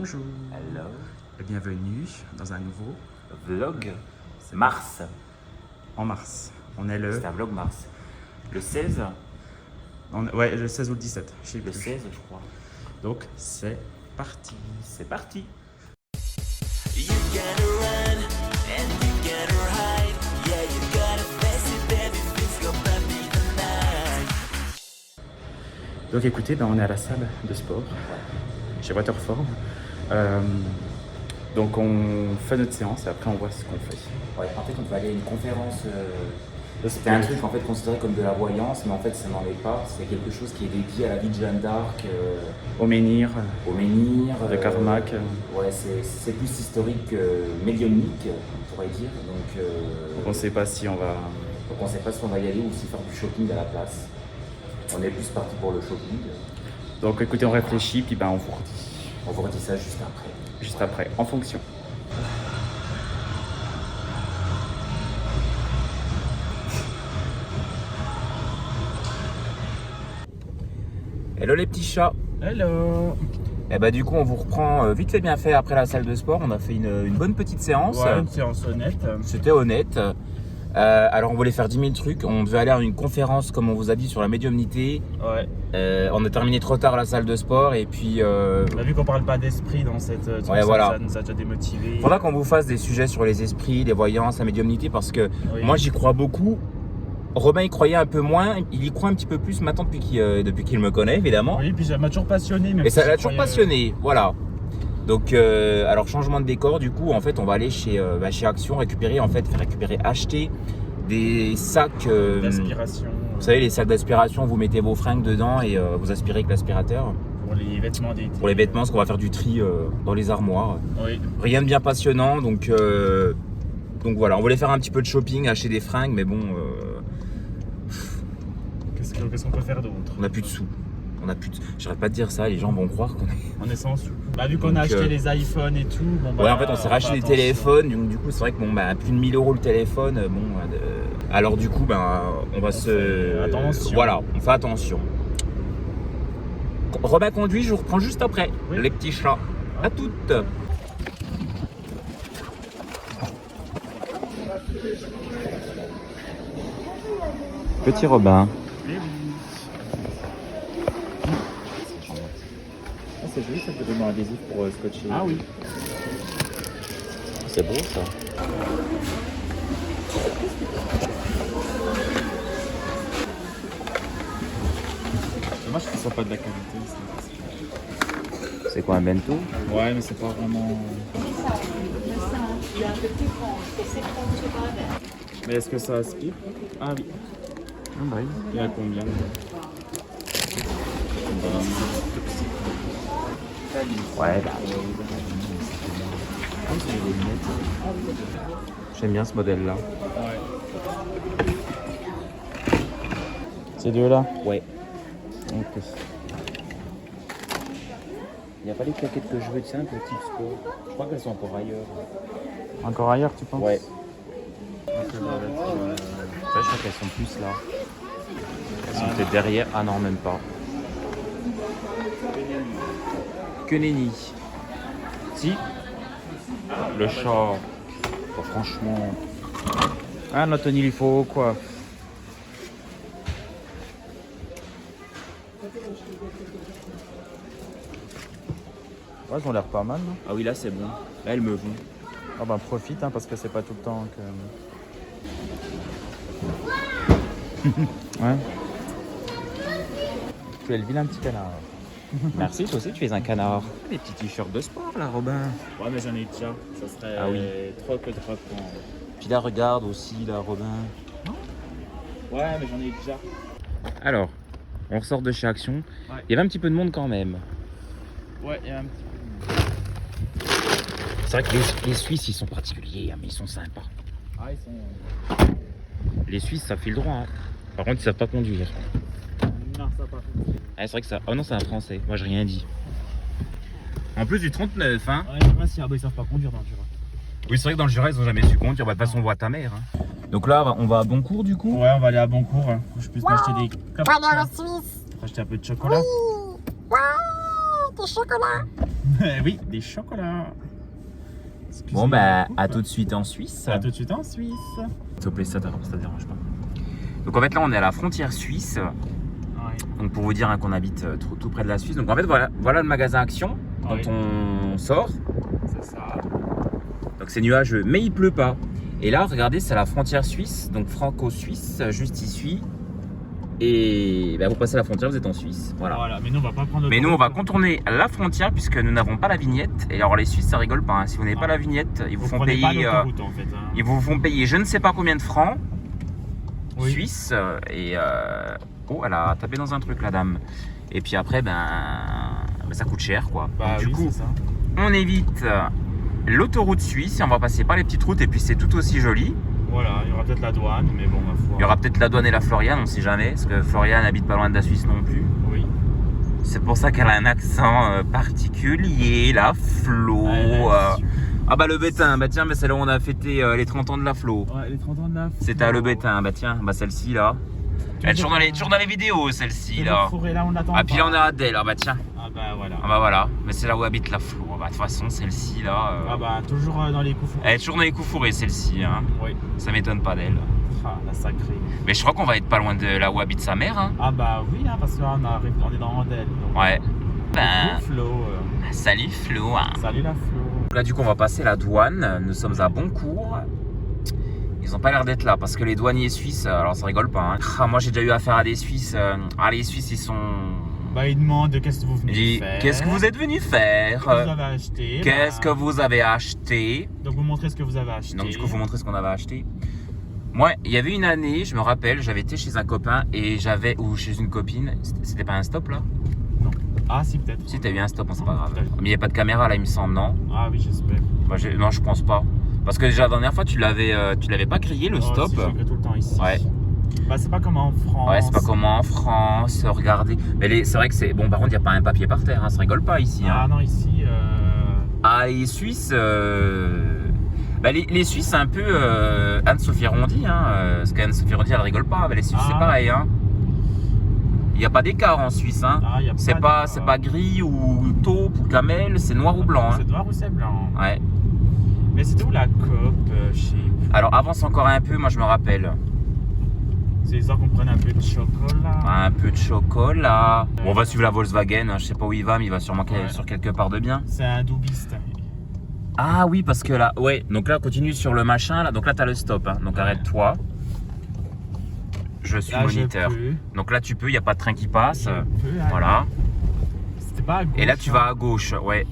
Bonjour. Hello. Et bienvenue dans un nouveau Vlog mars. En mars. On est le... C'est un vlog mars. Le 16. Ouais, le 16 ou le 17. Je sais Le plus. 16, je crois. Donc, c'est parti. C'est parti. You gotta run and you gotta hide. Yeah, you gotta face it, everything's gonna be the night. Donc, écoutez, on est à la salle de sport chez Waterform. Donc, on fait notre séance et après, on voit ce qu'on fait. Ouais, en fait, on peut aller à une conférence. C'était un truc en fait considéré comme de la voyance, mais en fait, ça n'en est pas. C'est quelque chose qui est dédié à la vie de Jeanne d'Arc, Au menhir, au menhir. de Carnac. Ouais, c'est plus historique, médiumnique, on pourrait dire. Donc, On ne sait pas si on va... donc on ne sait pas si on va y aller ou si faire du shopping à la place. On est plus parti pour le shopping. Donc, écoutez, on réfléchit, puis on vous redit. On vous redit ça juste après. Juste après, en fonction. Hello les petits chats. Hello. Et bah du coup on vous reprend vite fait bien fait après la salle de sport. On a fait une bonne petite séance. Ouais, une séance honnête. C'était honnête. Alors on voulait faire 10 000 trucs. On devait aller à une conférence comme on vous a dit sur la médiumnité. Ouais. On a terminé trop tard la salle de sport et puis... On a vu qu'on parle pas d'esprit dans cette... Ouais, voilà. Ça nous a déjà démotivés. Faudra qu'on vous fasse des sujets sur les esprits, les voyances, la médiumnité parce que Oui. moi j'y crois beaucoup. Robin y croyait un peu moins, il y croit un petit peu plus maintenant depuis qu'il me connaît évidemment. Oui, puis ça m'a toujours passionné. Même Et ça si l'a je toujours croyais- passionné, voilà. Donc, alors changement de décor, du coup, en fait, on va aller chez Action acheter des sacs. D'aspiration. Vous savez, les sacs d'aspiration, vous mettez vos fringues dedans et vous aspirez avec l'aspirateur. Pour les vêtements d'été. Pour les vêtements, parce qu'on va faire du tri dans les armoires. Oui. Rien de bien passionnant, donc voilà, on voulait faire un petit peu de shopping, acheter des fringues, mais bon, Qu'est-ce qu'on peut faire d'autre? on n'a plus de sous. J'arrête pas de dire ça, les gens vont croire qu'on est. On est sans sous. Bah, vu qu'on a Donc, acheté les iPhones et tout. Bon, bah, Ouais, en fait, on s'est racheté fait des attention. téléphones, donc du coup, c'est vrai que plus de 1000 € le téléphone. Alors, du coup, on va fait attention. Voilà, on fait attention. Robin conduit, je vous reprends juste après. Oui. Les petits chats. À toutes. Petit Robin. Et oui. Ah, c'est joli, ça peut donner un adhésif pour scotcher. Ah oui. C'est beau ça. Dommage que ce soit pas de la qualité. C'est quoi un bento? Ouais, mais c'est pas vraiment. Mais est-ce que ça aspire? Ah oui. Il y a combien? Ouais, j'aime bien ce modèle-là. Ouais. Ces deux-là? Ouais. Ok. Il n'y a pas les claquettes que je veux, tu sais, un peu type sport. Je crois qu'elles sont encore ailleurs. Encore ailleurs, tu penses? Ouais. Ouais. Je crois qu'elles sont plus là. Elles sont peut-être derrière. Ah non, même pas. Que nenni. Si. Le chat. Oh, franchement. Ah, Anthony, il faut quoi? Ouais, ils ont l'air pas mal, non? Ah oui, là c'est bon. Là, elles me vont. Ah bah profite, parce que c'est pas tout le temps que... Ouais. Tu es le vilain petit canard. Merci, toi aussi tu es un canard. Les petits t-shirts de sport là, Robin. Ouais, mais j'en ai déjà. Ça serait Ah oui. trop que trop con. Puis là, regarde aussi, là, Robin. Ouais, mais j'en ai déjà. Alors, on ressort de chez Action. Ouais. Il y avait un petit peu de monde quand même. Ouais, il y a un petit C'est vrai que les Suisses, ils sont particuliers, mais ils sont sympas. peu. Ah, ils sont... Les Suisses, ça file droit. Hein. Par contre, ils savent pas conduire. Non, ça pas. Ah, c'est vrai que ça... Oh non, c'est un Français. Moi, j'ai rien dit. En plus du 39, hein. Ouais, je sais pas si ils savent pas conduire dans le Jura. Oui, c'est vrai que dans le Jura, ils ont jamais su conduire. Bah, de toute façon, on voit ta mère. Hein. Donc là, on va à Boncourt, du coup. Ouais, on va aller à Boncourt. Que je puisse m'acheter des clopes. Aller en Suisse. Acheter un peu de chocolat. Ouais, des chocolats. Oui, des chocolats. Bon, bah, à tout de suite en Suisse. À tout de suite en Suisse. S'il te plaît, ça te dérange pas. Donc, en fait, là, on est à la frontière suisse. Ouais. Donc, pour vous dire hein, qu'on habite tout près de la Suisse. Donc, en fait, voilà le magasin Action dont Oui. on sort. C'est ça. Donc, c'est nuageux, mais il pleut pas. Et là, regardez, c'est la frontière suisse, donc franco-suisse, juste ici. Et bah, vous passez la frontière, vous êtes en Suisse. Voilà. Mais nous, on va pas prendre. Mais nous, on va contourner la frontière puisque nous n'avons pas la vignette. Et alors, les Suisses, ça rigole pas. Hein. Si vous n'avez pas la vignette, ils vous font prenez pas payer. l'autoroute, en fait, hein. Ils vous font payer je ne sais pas combien de francs Oui. suisses. Oh, elle a tapé dans un truc, la dame. Et puis après, ben ça coûte cher, quoi. Bah, Donc, du oui, coup, c'est ça. on évite l'autoroute suisse et on va passer par les petites routes. Et puis, c'est tout aussi joli. Voilà, il y aura peut-être la douane, mais bon, ma foi. Il y aura peut-être la douane et la Floriane, on sait jamais. Parce que Floriane n'habite pas loin de la Suisse non plus. Oui. C'est pour ça qu'elle a un accent particulier, la Flo. Ah bah le Bétain, bah tiens, mais c'est là où on a fêté les 30 ans de la Flo. Ouais, les 30 ans de la. C'était à Le Bétain, bah tiens, bah celle-ci là. Elle est toujours dans les vidéos, celle-ci là. Là, on attend Ah puis pas. là on a Adèle, ah bah tiens. Ah bah voilà. Ah bah voilà, mais c'est là où habite la Flo. Bah de toute façon, celle-ci là. Ah bah toujours dans les coups fourrés. Elle est toujours dans les coups fourrés, celle-ci, hein. Oui. Ça m'étonne pas d'elle. Ah, la sacrée. Mais je crois qu'on va être pas loin de là où habite sa mère, hein. Ah bah oui, hein, parce que là, on est dans Andel. Donc, Ouais. Ben, Flo. salut Flo. Hein. Salut la Flo. Là du coup on va passer la douane, nous sommes à Boncourt. Ils ont pas l'air d'être là parce que les douaniers suisses, alors ça rigole pas. Hein. Ah, moi j'ai déjà eu affaire à des Suisses. Les Suisses ils sont... Bah ils demandent qu'est-ce que vous venez Ils disent, faire. qu'est-ce que vous êtes venu faire? Qu'est-ce que vous avez acheté? Qu'est-ce que vous avez acheté? Donc vous montrez ce que vous avez acheté. Donc du coup faut montrer ce qu'on avait acheté. Moi il y avait une année, je me rappelle, j'avais été chez un copain et ou chez une copine. C'était pas un stop là? Ah si peut-être. Si t'as eu un stop, c'est pas grave. Peut-être. Mais il n'y a pas de caméra là il me semble, non? Ah oui j'espère. Bah, non je pense pas. Parce que déjà la dernière fois tu l'avais pas crié le stop. Si, je le fais tout le temps ici. Ouais. Bah c'est pas comme en France. Ouais, c'est pas comme en France, regardez. Mais c'est vrai que c'est... Bon, par contre, il n'y a pas un papier par terre, hein, ça rigole pas ici. Hein. Ah non ici. Ah, les Suisses... Bah, les Suisses, c'est un peu Anne-Sophie Rondy, hein, parce qu'Anne-Sophie Rondy, elle rigole pas. Mais les Suisses, c'est pareil. Hein. Il n'y a pas d'écart en Suisse. Hein. Ah, y a c'est pas gris ou taupe ou camel, c'est noir ou blanc. Hein. C'est noir ou c'est blanc. Ouais. Mais c'était où la COP chez vous? Alors, avance encore un peu, moi je me rappelle. C'est histoire qu'on prenne un peu de chocolat. Un peu de chocolat. Bon, on va suivre la Volkswagen, je sais pas où il va, mais il va sûrement sur quelque part de bien. C'est un doubiste. Ah oui, parce que là, ouais, donc là, continue sur le machin, là, donc là, t'as le stop, hein. Donc arrête-toi. Je suis Là, moniteur. je peux. Donc là, tu peux, il n'y a pas de train qui passe. Je peux aller. Voilà. C'était pas à gauche. Et là, tu vas à gauche, ouais.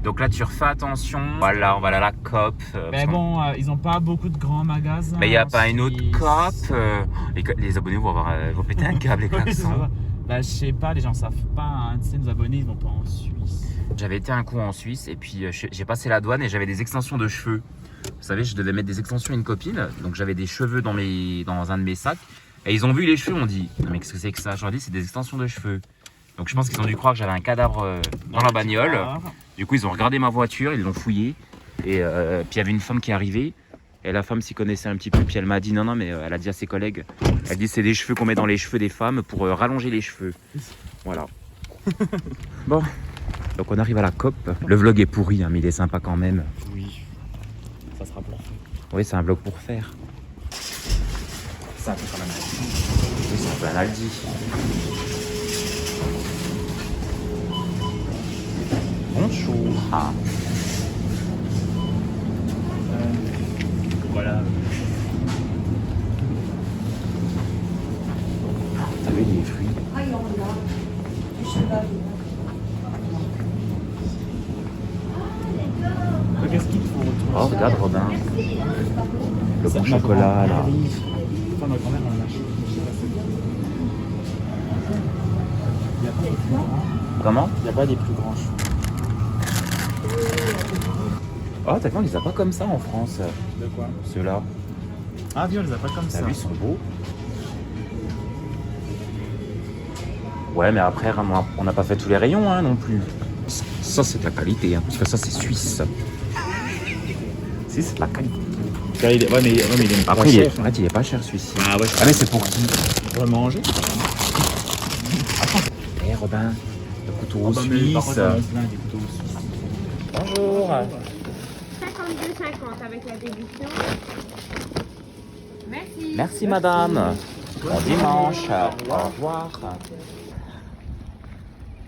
Donc là, tu refais attention. Voilà, on va à la COP. Mais bon, ils ont pas beaucoup de grands magasins. Mais il n'y a en pas une autre Suisse. COP. Les abonnés vont péter un câble, les Oui, c'est klaxons. ça. Bah, je sais pas, les gens savent pas. Hein. Tu sais, nos abonnés, ils vont pas en Suisse. J'avais été un coup en Suisse et puis j'ai passé la douane et j'avais des extensions de cheveux. Vous savez, je devais mettre des extensions à une copine. Donc j'avais des cheveux dans un de mes sacs. Et ils ont vu les cheveux, on dit, non mais qu'est-ce que c'est que ça? Je leur ai dit, c'est des extensions de cheveux. Donc je pense qu'ils ont dû croire que j'avais un cadavre dans la bagnole. Du coup, ils ont regardé ma voiture, ils l'ont fouillée. Et puis il y avait une femme qui est arrivée. Et la femme s'y connaissait un petit peu. Puis elle m'a dit, non, mais elle a dit à ses collègues, elle dit, c'est des cheveux qu'on met dans les cheveux des femmes pour rallonger les cheveux. Voilà. Bon, donc on arrive à la COP. Le vlog est pourri, hein, mais il est sympa quand même. Oui, ça sera pour faire. Oui, c'est un vlog pour faire. C'est un peu comme un Aldi. Oui, c'est un peu un Aldi. Bonjour. Ah. Voilà. T'as vu les fruits? Qu'est-ce qu'il te faut autour? Oh, regarde Robin. Le bon chocolat là. Enfin, ma grand-mère en a acheté. Il n'y a pas des plus grands. Comment? Il n'y a pas des plus grands choux. Oh, t'as vu, on les a pas comme ça en France. De quoi? Ceux-là. Ah, oui, on les a pas comme T'as ça. vu, ils sont beaux. Ouais, mais après, on n'a pas fait tous les rayons hein, non plus. Ça, c'est de la qualité, hein, parce que ça, c'est suisse. Si, c'est de la qualité. Ouais, mais il est Après, il est pas cher celui-ci. Ah ouais. Ah, mais c'est pour qui? Pour le manger. Eh, Robin, Le couteau Ah bah, mais par suisse. contre, on plein des couteaux suisses. Bonjour. 52,50 avec la déduction. Merci. Merci madame. Bon dimanche. Au revoir.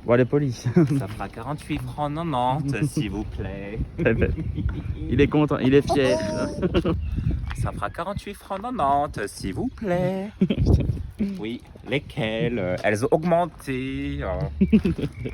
Bon, elle est polie. Ça fera 48 francs 90 s'il vous plaît. Il est content, il est fier. Ça fera 48 francs 90 s'il vous plaît. Oui, lesquelles? Elles ont augmenté.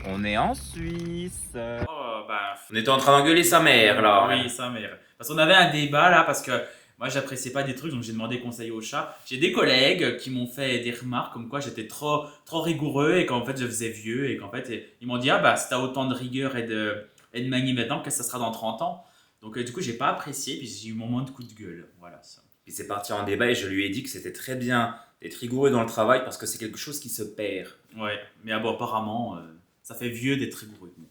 On est en Suisse. On était en train d'engueuler sa mère là. Oui, sa mère. Parce qu'on avait un débat là, parce que moi j'appréciais pas des trucs, donc j'ai demandé conseil au chat. J'ai des collègues qui m'ont fait des remarques comme quoi j'étais trop rigoureux et qu'en fait je faisais vieux et qu'en fait ils m'ont dit ah bah si t'as autant de rigueur et de manie maintenant, qu'est-ce que ça sera dans 30 ans? Donc du coup j'ai pas apprécié, puis j'ai eu mon moment de coup de gueule. Voilà ça. Puis c'est parti en débat et je lui ai dit que c'était très bien d'être rigoureux dans le travail parce que c'est quelque chose qui se perd. Ouais, mais ah bon, apparemment ça fait vieux d'être rigoureux. Bon.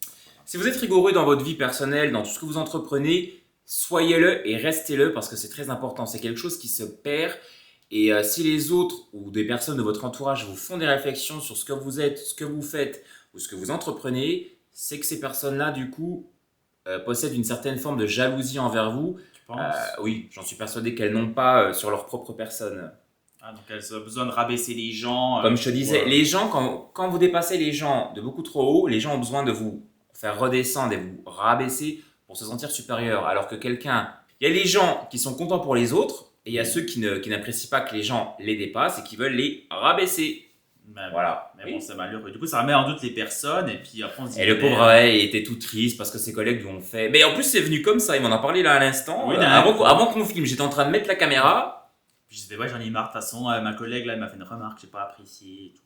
Si vous êtes rigoureux dans votre vie personnelle, dans tout ce que vous entreprenez, soyez-le et restez-le parce que c'est très important. C'est quelque chose qui se perd. Et si les autres ou des personnes de votre entourage vous font des réflexions sur ce que vous êtes, ce que vous faites ou ce que vous entreprenez, c'est que ces personnes-là, du coup, possèdent une certaine forme de jalousie envers vous. Tu penses? Oui, j'en suis persuadé qu'elles n'ont pas sur leur propre personne. Ah, donc elles ont besoin de rabaisser les gens. Comme je te disais, les gens, quand vous dépassez les gens de beaucoup trop haut, les gens ont besoin de vous faire redescendre et vous rabaisser pour se sentir supérieur. Alors que quelqu'un, il y a les gens qui sont contents pour les autres et il y a ceux qui n'apprécient pas que les gens les dépassent et qui veulent les rabaisser. Mais, Voilà. Mais Oui. bon, c'est malheureux. Du coup, ça remet en doute les personnes et puis après on se dit. Et le pauvre, ouais, il était tout triste parce que ses collègues lui ont fait. Mais en plus, c'est venu comme ça. Il m'en a parlé là à l'instant. Oui, Avant qu'on filme, j'étais en train de mettre la caméra. Puis je disais, ouais, j'en ai marre, de toute façon, ma collègue là, elle m'a fait une remarque, j'ai pas apprécié et tout.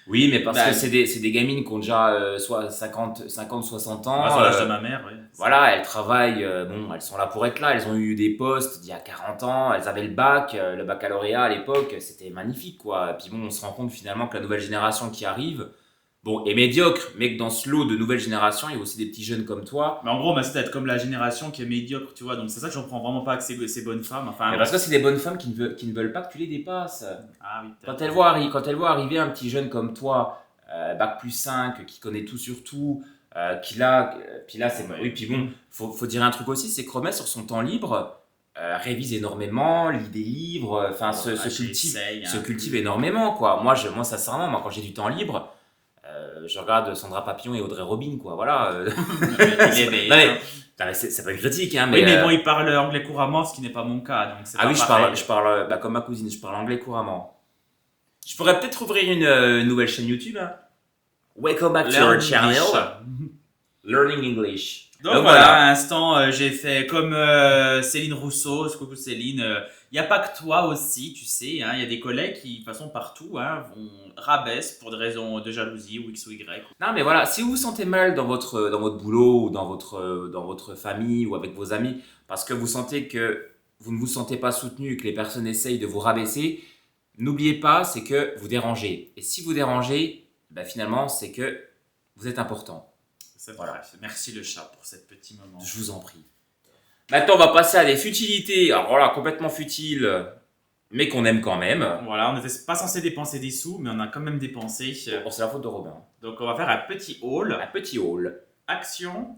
Oui, mais parce Bah, que c'est des gamines qui ont déjà soit 50, 60 ans. Ah, sur l'âge de ma mère, ouais. Voilà, elles travaillent, bon, elles sont là pour être là, elles ont eu des postes d'il y a 40 ans, elles avaient le baccalauréat à l'époque, c'était magnifique quoi. Et puis bon, on se rend compte finalement que la nouvelle génération qui arrive, bon, est médiocre, mais que dans ce lot de nouvelle génération, il y a aussi des petits jeunes comme toi. Mais en gros, c'est d'être comme la génération qui est médiocre, tu vois. Donc c'est ça que j'en prends vraiment pas avec ces bonnes femmes. Enfin, Mais parce que c'est des bonnes femmes qui ne veulent pas que tu les dépasses. ah oui, Quand elles voient arriver un petit jeune comme toi, bac plus 5, qui connaît tout sur tout, puis là c'est Ouais. oui, puis bon, faut dire un truc aussi, c'est que Romain sur son temps libre révise énormément, lit des livres, enfin se cultive énormément quoi. Moi sincèrement, moi quand j'ai du temps libre, je regarde Sandra Papillon et Audrey Robin quoi, voilà. C'est pas une critique hein, mais Oui, mais bon, il parle anglais couramment, ce qui n'est pas mon cas. Donc c'est ah pas oui, pareil. je parle comme ma cousine, je parle anglais couramment. Je pourrais peut-être ouvrir une nouvelle chaîne YouTube. Hein. Welcome back to our Learn channel. English. Learning English. Donc voilà, à l'instant, j'ai fait comme Céline Rousseau, coucou Céline. Il n'y a pas que toi aussi, tu sais. Il y a des collègues qui, de toute façon, partout, vont rabaissent pour des raisons de jalousie ou X ou Y. Non mais voilà, si vous vous sentez mal dans votre boulot ou dans votre famille ou avec vos amis, parce que vous sentez que vous ne vous sentez pas soutenu et que les personnes essayent de vous rabaisser, n'oubliez pas, c'est que vous dérangez. Et si vous dérangez, ben finalement, c'est que vous êtes important. C'est Voilà. vrai. Merci le chat pour ce petit moment. Je vous en prie. Maintenant, on va passer à des futilités. Alors voilà, complètement futiles, mais qu'on aime quand même. Voilà, on n'était pas censé dépenser des sous, mais on a quand même dépensé. Bon, c'est la faute de Robin. Donc on va faire un petit haul, Un petit haul. Action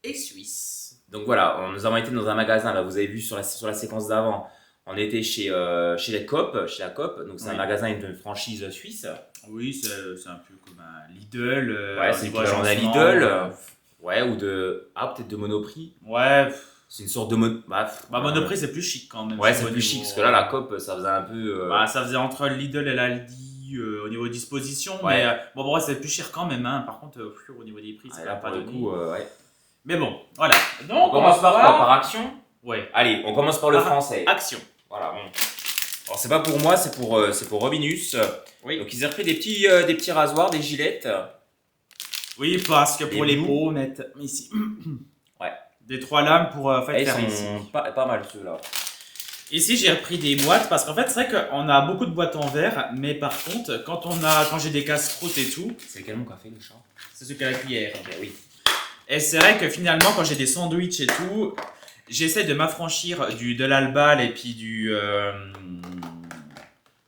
et Suisse. Donc voilà, nous avons été dans un magasin, là, vous avez vu sur la séquence d'avant, on était chez la Coop, donc c'est un Oui. magasin, une franchise suisse. Oui, c'est un peu comme un Lidl. Ouais, au c'est niveau l'équivalent d'un agencement, Lidl. Ouais, ou peut-être de Monoprix. Ouais, C'est une sorte de Monoprix c'est plus chic quand même. Ouais, au c'est plus niveau- chic, parce que là, la Coop, ça faisait un peu... Ça faisait entre le Lidl et l'Aldi au niveau disposition, Ouais. mais bon, c'est plus cher quand même. Par contre, au niveau des prix, c'est là, pas pour le donné. coup, ouais. Mais bon, voilà. Donc, On commence par quoi? Par action? Ouais. Allez, on commence par le Par français. Action. Voilà, bon. Alors, c'est pas pour moi, c'est pour Robinus. Oui. Donc, ils ont repris des petits rasoirs, des gilettes. Oui, parce que pour Les les bouts. pots, mettre ici. Ouais. Des 3 lames pour Ils faire ici. sont pas mal, ceux-là. Ici, j'ai repris des boîtes parce qu'en fait, c'est vrai qu'on a beaucoup de boîtes en verre, mais par contre, quand j'ai des casse-croûtes et tout, C'est lequel mon café, le chat? c'est ce qu'à la cuillère. Ben oui. Et c'est vrai que finalement, quand j'ai des sandwichs et tout, j'essaie de m'affranchir de l'albal et puis de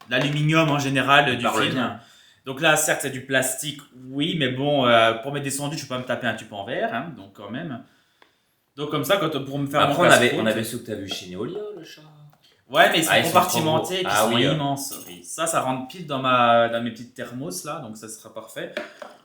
l'aluminium en général du Par le film. bien. Donc là, certes, c'est du plastique, oui, mais bon, pour mettre des sandwichs, je peux pas me taper un tube en verre, hein, donc quand même. Donc comme ça, pour me faire Après, mon casse-croûte. on avait ceux que t'as vu chez Neolia, le chat. Ouais, mais ils sont Ah, ils sont compartimentés, trop puis beaux. ils Ah sont oui, immenses. oui. Ça rentre pile dans mes petites thermos là, donc ça sera parfait.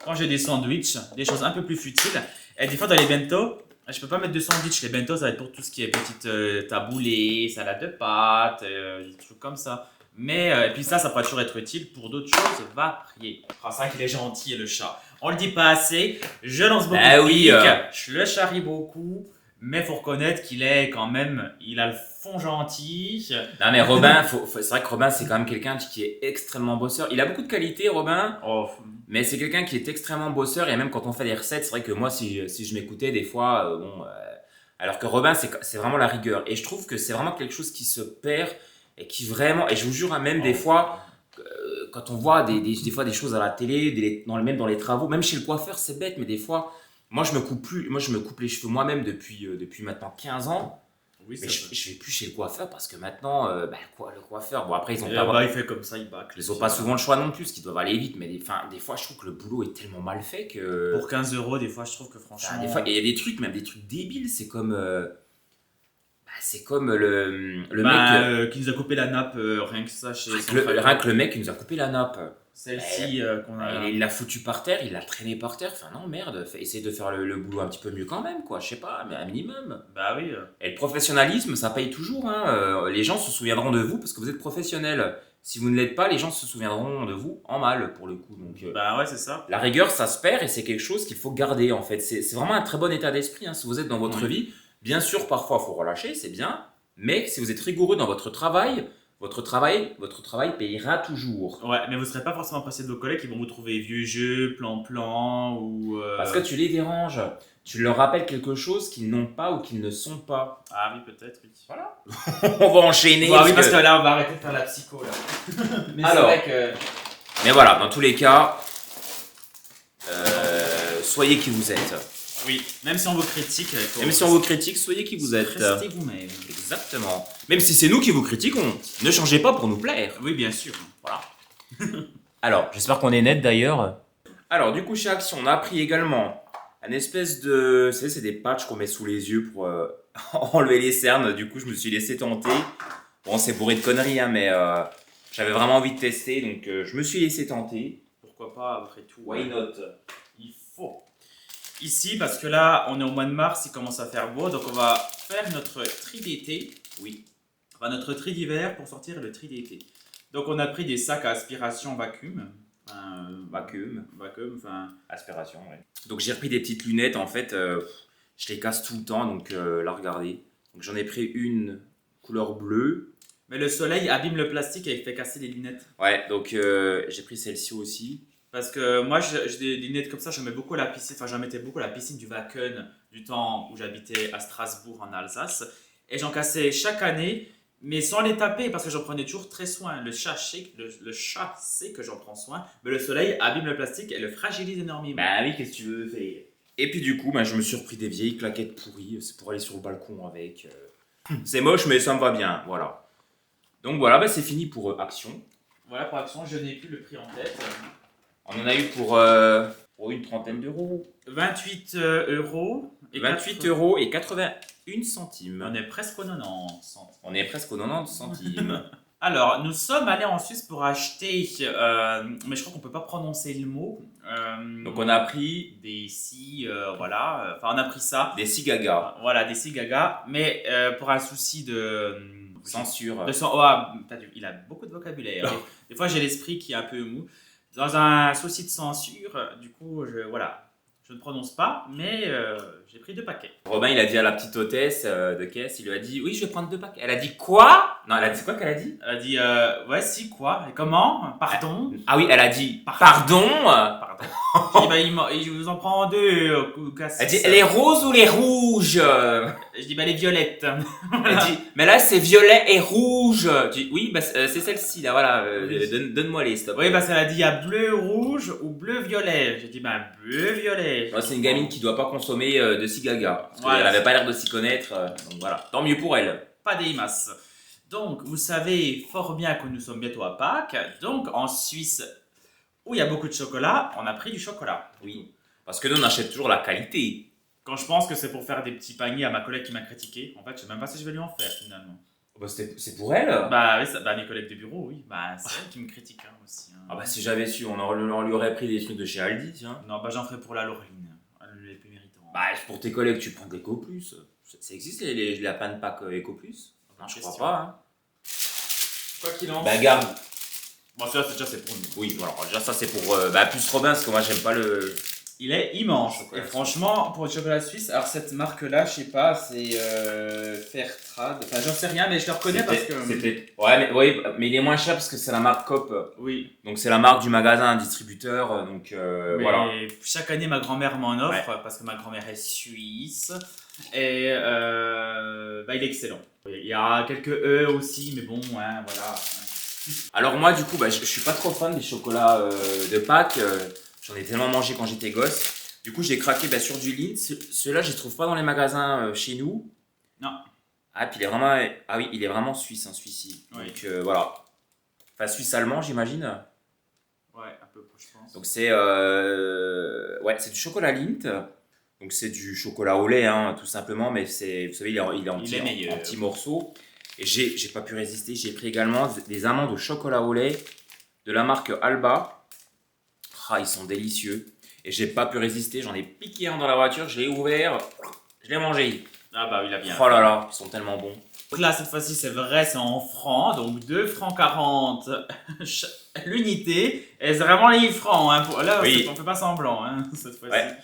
Quand j'ai des sandwichs, des choses un peu plus futiles, et des fois dans les bento, je peux pas mettre de sandwich. Les bento, ça va être pour tout ce qui est petite taboulée, salade de pâtes, des trucs comme ça. Mais, et puis ça pourrait toujours être utile pour d'autres choses variées. Ah, c'est vrai qu'il est gentil, le chat. On le dit pas assez, je lance beaucoup Bah de oui, piques, je le charrie beaucoup. Mais faut reconnaître qu'il est quand même, il a le fond gentil. Non mais Robin, c'est vrai que Robin c'est quand même quelqu'un qui est extrêmement bosseur. Il a beaucoup de qualités Robin, Oh, mais c'est quelqu'un qui est extrêmement bosseur et même quand on fait des recettes, c'est vrai que moi si je m'écoutais des fois, alors que Robin c'est vraiment la rigueur. Et je trouve que c'est vraiment quelque chose qui se perd et qui vraiment, et je vous jure hein, même des fois, quand on voit des fois des choses à la télé, même dans les travaux, même chez le coiffeur c'est bête, mais des fois, moi je me coupe les cheveux moi-même depuis maintenant 15 ans. oui, Mais ça je vais plus chez le coiffeur parce que maintenant, le coiffeur, bon après ils ont peut. pas, Il fait comme ça, il bâcle. ils ont pas souvent le choix non plus, parce qu'ils doivent aller vite, mais des fois je trouve que le boulot est tellement mal fait que... Pour 15 €, des fois, je trouve que franchement. Enfin, des fois, et il y a des trucs, même des trucs débiles, c'est comme le mec... qui nous a coupé la nappe, rien que ça chez son rien que le mec qui nous a coupé la nappe. Celle-ci qu'on a. Il l'a foutu par terre, il l'a traîné par terre. Enfin non, merde, essaye de faire le boulot un petit peu mieux quand même, quoi. Je sais pas, mais un minimum. Bah oui. Et le professionnalisme, ça paye toujours. Hein. Les gens se souviendront de vous parce que vous êtes professionnel. Si vous ne l'êtes pas, les gens se souviendront de vous en mal, pour le coup. Donc, Bah ouais, c'est ça. la rigueur, ça se perd et c'est quelque chose qu'il faut garder, en fait. C'est vraiment un très bon état d'esprit. Hein. Si vous êtes dans votre vie, bien sûr, parfois, il faut relâcher, c'est bien. Mais si vous êtes rigoureux dans votre travail payera toujours. Ouais, mais vous serez pas forcément apprécié de vos collègues qui vont vous trouver vieux jeu, plan-plan ou. Parce que tu les déranges. Tu leur rappelles quelque chose qu'ils n'ont pas ou qu'ils ne sont pas. Ah oui, peut-être, oui. Voilà. On va enchaîner. Bah oui, parce que là, on va arrêter de faire la psycho, là. Mais alors, c'est vrai que. Mais voilà, dans tous les cas, soyez qui vous êtes. Oui, même si on vous critique. Même si on vous critique, soyez qui vous êtes. Restez vous-même. Exactement. Même si c'est nous qui vous critiquons, ne changez pas pour nous plaire. Oui, bien sûr. Voilà. Alors, j'espère qu'on est net d'ailleurs. Alors, du coup, chez Action, on a appris également un espèce de... Vous savez, c'est des patchs qu'on met sous les yeux pour enlever les cernes. Du coup, je me suis laissé tenter. Bon, c'est bourré de conneries, hein, mais j'avais vraiment envie de tester, donc je me suis laissé tenter. Pourquoi pas, après tout. Why not? Il faut. Ici, parce que là, on est au mois de mars, il commence à faire beau, donc on va faire notre tri d'été. Oui. Enfin, notre tri d'hiver pour sortir le tri d'été. Donc, on a pris des sacs à aspiration vacuum. Vacuum. Enfin. Aspiration, ouais. Donc j'ai repris des petites lunettes, en fait, je les casse tout le temps, donc là, regardez. Donc j'en ai pris une couleur bleue. Mais le soleil abîme le plastique et il fait casser les lunettes. Ouais, donc j'ai pris celle-ci aussi. Parce que moi, j'ai des lunettes comme ça, j'en mets beaucoup à la piscine. Enfin, j'en mettais beaucoup à la piscine du Wacken du temps où j'habitais à Strasbourg en Alsace. Et j'en cassais chaque année, mais sans les taper parce que j'en prenais toujours très soin. Le chat sait que j'en prends soin, mais le soleil abîme le plastique et le fragilise énormément. Bah oui, qu'est-ce que tu veux faire? Et puis du coup, je me suis repris des vieilles claquettes pourries, c'est pour aller sur le balcon avec. C'est moche, mais ça me va bien, voilà. Donc voilà, c'est fini pour Action. Voilà pour Action, je n'ai plus le prix en tête. On en a eu pour une trentaine d'euros. 28 €. 28 euros et 81 centimes. On est presque aux 90 centimes. On est presque aux 90 centimes. Alors, nous sommes allés en Suisse pour acheter, mais je crois qu'on ne peut pas prononcer le mot. Donc on a pris des voilà. Enfin, on a pris ça. des Sigaga. Voilà, des Sigaga, mais pour un souci de Censure. il a beaucoup de vocabulaire. Des fois, j'ai l'esprit qui est un peu mou. Dans un souci de censure, du coup, je ne prononce pas, mais j'ai pris 2 paquets. Robin, il a dit à la petite hôtesse de caisse, il lui a dit oui, je vais prendre 2 paquets. Elle a dit quoi? Non, elle a dit quoi qu'elle a dit? Elle a dit ouais, si, quoi? Et comment? Pardon? Ah oui, elle a dit pardon. Pardon. J'ai dit, je vous en prends 2. Elle dit les roses ou les rouges? Je dis les violettes. Elle dit mais là c'est violet et rouge. Tu dis oui, c'est celle-ci là, voilà. Donne-moi les stop. Oui, parce qu'elle a dit il y a bleu, rouge ou bleu, violet. J'ai dit bleu, violet. C'est une gamine qui doit pas consommer de Sigaga. Parce Voilà. qu'elle avait pas l'air de s'y connaître. Donc voilà, tant mieux pour elle. Pas des masses. Donc, vous savez fort bien que nous sommes bientôt à Pâques. Donc, en Suisse où il y a beaucoup de chocolat, on a pris du chocolat. Oui. Parce que nous, on achète toujours la qualité. Quand je pense que c'est pour faire des petits paniers à ma collègue qui m'a critiqué, en fait, je sais même pas si je vais lui en faire finalement. Bah, c'est pour elle. Bah oui, mes collègues de bureau, oui. Bah c'est elle qui me critique hein, aussi. Hein. Ah bah si j'avais su, on lui aurait pris des trucs de chez Aldi, tiens. Non, bah j'en ferai pour la Laureline. Elle est plus méritante. Bah pour tes collègues, tu prends de l'Eco Plus. Ça existe la pan pack Eco Plus? Non, je crois pas. Hein. Quoi qu'il en Bah garde. Bon, ça, c'est pour nous. Oui, voilà. Déjà ça c'est pour plus Robin parce que moi j'aime pas le. Il est immense. Chocolat Et franchement, pour le chocolat suisse, alors cette marque-là, je sais pas, c'est Fairtrade. Enfin, j'en sais rien, mais je le reconnais parce que. Ouais, mais il est moins cher parce que c'est la marque Coop. Oui. Donc c'est la marque du magasin, un distributeur. Donc Mais voilà. chaque année, ma grand-mère m'en offre parce que ma grand-mère est suisse. Et bah, il est excellent. Il y a quelques E aussi, mais bon, hein, voilà. Alors moi du coup, je suis pas trop fan des chocolats de Pâques. J'en ai tellement mangé quand j'étais gosse. Du coup, j'ai craqué sur du Lindt. Ceux-là, je les trouve pas dans les magasins chez nous. Non. Ah, puis il est vraiment, il est vraiment suisse, hein, celui-ci. Oui. Donc voilà. Enfin, suisse-allemand, j'imagine. Ouais, un peu, je pense. Donc c'est c'est du chocolat Lindt. Donc c'est du chocolat au lait, hein, tout simplement. Mais c'est, vous savez, il est en petits morceaux. Et j'ai pas pu résister. J'ai pris également des amandes au chocolat au lait de la marque Alba. Ah, ils sont délicieux. Et j'ai pas pu résister. J'en ai piqué un dans la voiture. Je l'ai ouvert. Je l'ai mangé. Ah bah oui, il a bien. Oh là là, ils sont tellement bons. Donc là, cette fois-ci, c'est vrai, c'est en francs. Donc 2 francs 40 l'unité. Et c'est vraiment les francs. Hein. Là, Oui. on fait pas semblant hein, cette fois-ci. Ouais.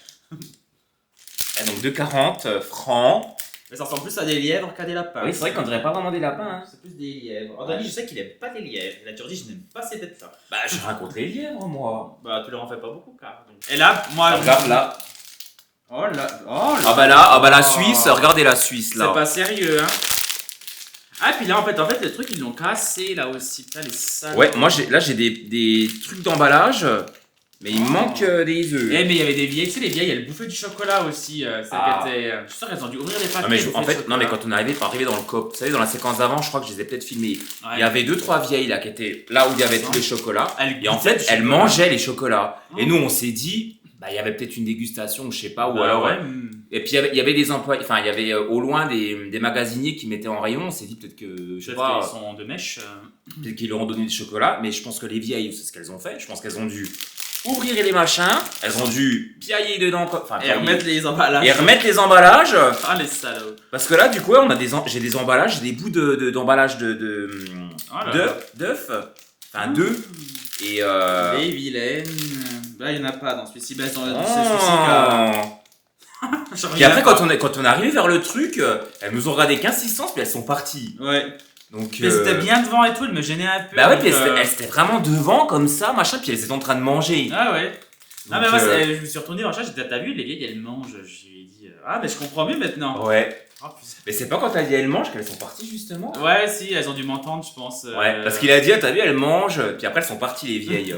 Et donc 2,40 francs. Mais ça ressemble plus à des lièvres qu'à des lapins. Oui, c'est vrai qu'on dirait pas vraiment des lapins. Hein. C'est plus des lièvres. Andani, je sais qu'il aime pas les lièvres. Il a toujours dit, je n'aime pas ces bêtes-là. Bah, je raconte les lièvres, moi. Bah, tu leur en fais pas beaucoup, car. Donc. Et là, moi. Ah, regarde là. Oh là. Oh là. Ah bah la Suisse, regardez la Suisse là. C'est pas sérieux, hein. Ah, puis là, en fait, les trucs, ils l'ont cassé, là aussi. Putain, les salauds. Ouais, moi j'ai des trucs d'emballage, mais il me manque des œufs. Eh, mais il y avait des vieilles, tu sais, les vieilles, elles bouffaient du chocolat aussi. Ah. Je suis sûr qu'elles ont dû ouvrir les paquets. Non mais, bouffer en du fait, chocolat. non mais quand on est arrivé dans le COP, vous savez, dans la séquence d'avant, je crois que je les ai peut-être filmés. Ouais. Il y avait 2-3 vieilles là qui étaient là où il y avait tous les chocolats. Elles Et en goûtaient fait, du elles chocolat. mangeaient les chocolats. Oh. Et nous, on s'est dit, il y avait peut-être une dégustation, je sais pas, ou Bah, alors. ouais. Et puis il y avait des employés, enfin il y avait au loin des magasiniers qui mettaient en rayon. On s'est dit peut-être que, je sais Peut-être pas, qu'ils sont de mèche. peut-être qu'ils leur ont donné du chocolat. Mais je pense que les vieilles, c'est ce qu'elles ont fait. Je pense qu'elles ont dû ouvrir les machins, elles ont dû piailler dedans, enfin Et remettre les emballages. et remettre les emballages. Ah, les salauds. Parce que là, du coup, on a j'ai des emballages, des bouts d'emballage Oh là là. d'œufs, enfin d'œufs. Et Les vilaines. Là, il n'y en a pas dans celui-ci. Bah, dans Oh. Puis après, quand on est arrivé vers le truc, elles nous ont regardé 15-6 puis elles sont parties. Ouais. Donc, Mais c'était bien devant et tout, elle me gênait un peu. Bah ouais, donc, puis elles étaient vraiment devant comme ça, machin, puis elles étaient en train de manger. Ah ouais. Ah, mais Donc, moi, je me suis retourné dans le chat, j'ai dit, t'as vu, les vieilles, elles mangent. Je lui ai dit, ah, mais je comprends mieux maintenant. Ouais. Oh, putain. Mais c'est pas quand t'as dit elles mangent qu'elles sont parties justement. Ouais, si, elles ont dû m'entendre, je pense. Ouais, parce qu'il a dit, ah, t'as vu, elles mangent, puis après elles sont parties les vieilles.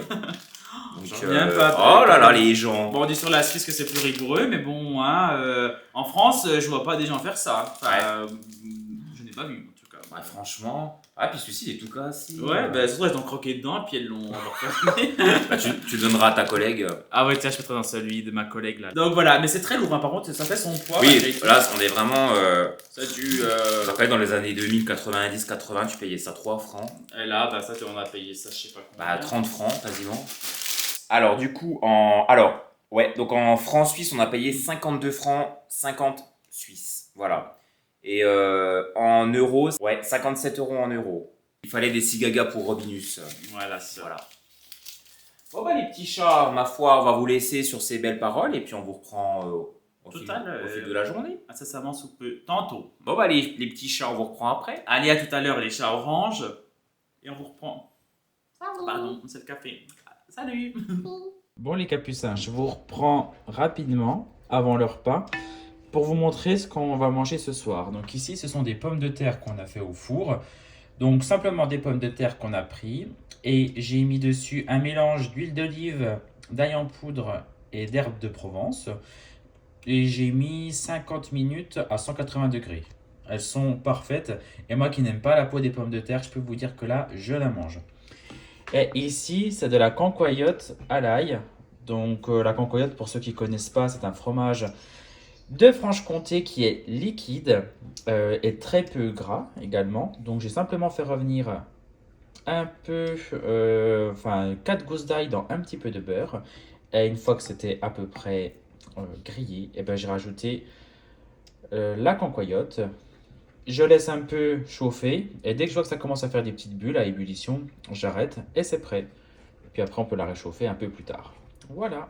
Donc, J'en reviens pas. oh là là, les gens. Bon, on dit sur la Suisse que c'est plus rigoureux, mais bon, hein, en France, je vois pas des gens faire ça. Enfin, je n'ai pas vu, en tout cas. Ouais, franchement. Ah, puis celui-ci, il est tout cassé. Ouais, bah surtout elles ont croqué dedans, puis elles l'ont refermé. Bah, tu le donneras à ta collègue. Ah ouais, tiens, je mettrai dans celui de ma collègue là. Donc voilà, mais c'est très lourd, hein. Par contre, ça fait son poids. Oui, malgré tout. là, on est vraiment. Ça a dû. Ça fait dans les années 2000, 90, 80, tu payais ça 3 francs. Et là, bah ça, on a payé ça, je sais pas combien. Bah, 30 francs quasiment. Alors, du coup, donc en francs suisses, on a payé 52 francs 50 suisses. Voilà. Et en euros, 57 € en euros. Il fallait des cigagas pour Robinus. Voilà, c'est ça. Voilà. Bon, bah, les petits chats, ma foi, on va vous laisser sur ces belles paroles et puis on vous reprend au fil de la journée. Incessamment sous peu. Tantôt. Bon, bah, les petits chats, on vous reprend après. Allez, à tout à l'heure, les chats orange. Et on vous reprend. Pardon, c'est le café. Salut. Bon les capucins, je vous reprends rapidement avant le repas pour vous montrer ce qu'on va manger ce soir. Donc ici, ce sont des pommes de terre qu'on a fait au four. Donc simplement des pommes de terre qu'on a pris et j'ai mis dessus un mélange d'huile d'olive, d'ail en poudre et d'herbes de Provence. Et j'ai mis 50 minutes à 180 degrés. Elles sont parfaites et moi qui n'aime pas la peau des pommes de terre, je peux vous dire que là, je la mange. Et ici, c'est de la cancoyote à l'ail. Donc, la cancoyote, pour ceux qui ne connaissent pas, c'est un fromage de Franche-Comté qui est liquide et très peu gras également. Donc, j'ai simplement fait revenir un peu, enfin 4 gousses d'ail dans un petit peu de beurre. Et une fois que c'était à peu près grillé, et ben, j'ai rajouté la cancoyote. Je laisse un peu chauffer et dès que je vois que ça commence à faire des petites bulles à ébullition, j'arrête et c'est prêt. Puis après, on peut la réchauffer un peu plus tard. Voilà.